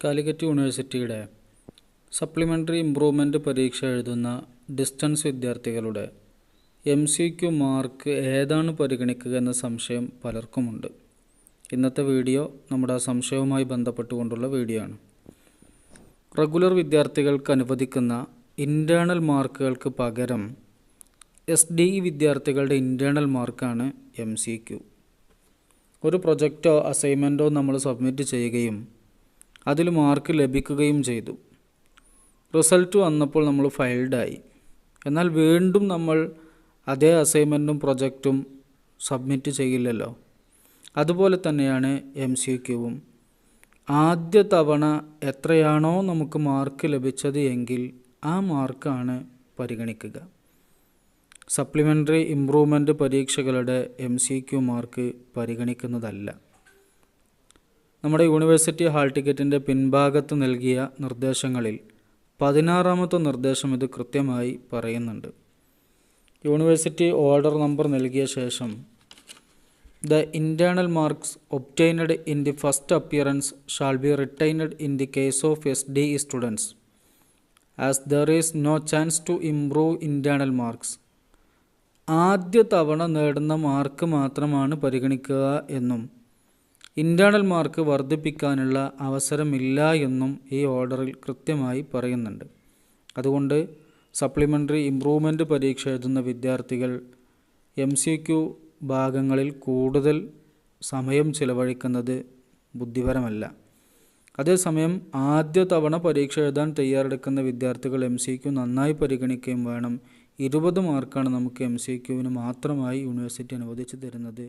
കാലിക്കറ്റ് യൂണിവേഴ്സിറ്റിയുടെ supplementary improvement പരീക്ഷ എഴുതുന്ന ഡിസ്റ്റൻസ് വിദ്യാർത്ഥികളുടെ MCQ മാർക്ക് ഏതാണ് പരിഗണിക്കുക എന്ന സംശയം പലർക്കുമുണ്ട്. ഇന്നത്തെ വീഡിയോ നമ്മുടെ ആ സംശയവുമായി ബന്ധപ്പെട്ടുകൊണ്ടുള്ള വീഡിയോ ആണ്. റെഗുലർ വിദ്യാർത്ഥികൾക്ക് അനുവദിക്കുന്ന ഇൻറ്റേർണൽ മാർക്കുകൾക്ക് പകരം SDE വിദ്യാർത്ഥികളുടെ ഇൻറ്റേർണൽ മാർക്കാണ് MCQ. ഒരു പ്രൊജക്റ്റോ അസൈൻമെൻറ്റോ നമ്മൾ സബ്മിറ്റ് ചെയ്യുകയും അതിൽ മാർക്ക് ലഭിക്കുകയും ചെയ്തു. റിസൾട്ട് വന്നപ്പോൾ നമ്മൾ ഫെയിൽഡായി. എന്നാൽ വീണ്ടും നമ്മൾ അതേ അസൈൻമെൻറ്റും പ്രൊജക്റ്റും സബ്മിറ്റ് ചെയ്യില്ലല്ലോ. അതുപോലെ തന്നെയാണ് MCQവും. ആദ്യ തവണ എത്രയാണോ നമുക്ക് മാർക്ക് ലഭിച്ചത് എങ്കിൽ ആ മാർക്കാണ് പരിഗണിക്കുക. സപ്ലിമെൻ്ററി ഇംപ്രൂവ്മെൻ്റ് പരീക്ഷകളുടെ MCQ മാർക്ക് പരിഗണിക്കുന്നതല്ല. നമ്മുടെ യൂണിവേഴ്സിറ്റി ഹാൾ ടിക്കറ്റിൻ്റെ പിൻഭാഗത്ത് നൽകിയ നിർദ്ദേശങ്ങളിൽ 16ാമത്തെ നിർദ്ദേശം ഇത് കൃത്യമായി പറയുന്നുണ്ട്. യൂണിവേഴ്സിറ്റി ഓർഡർ നമ്പർ നൽകിയ ശേഷം The internal marks obtained in the first appearance shall be retained in the case of SDE students, as there is no chance to improve internal marks. ആദ്യ തവണ നേടുന്ന മാർക്ക് മാത്രമാണ് പരിഗണിക്കുക എന്നും ഇൻറ്റേർണൽ മാർക്ക് വർദ്ധിപ്പിക്കാനുള്ള അവസരമില്ല എന്നും ഈ ഓർഡറിൽ കൃത്യമായി പറയുന്നുണ്ട്. അതുകൊണ്ട് സപ്ലിമെൻ്ററി ഇംപ്രൂവ്മെൻ്റ് പരീക്ഷ എഴുതുന്ന വിദ്യാർത്ഥികൾ MCQ ഭാഗങ്ങളിൽ കൂടുതൽ സമയം ചിലവഴിക്കുന്നത് ബുദ്ധിപരമല്ല. അതേസമയം ആദ്യ തവണ പരീക്ഷ എഴുതാൻ തയ്യാറെടുക്കുന്ന വിദ്യാർത്ഥികൾ MCQ നന്നായി പരിഗണിക്കുകയും വേണം. 20 മാർക്കാണ് നമുക്ക് MCQവിന് മാത്രമായി യൂണിവേഴ്സിറ്റി അനുവദിച്ചു തരുന്നത്.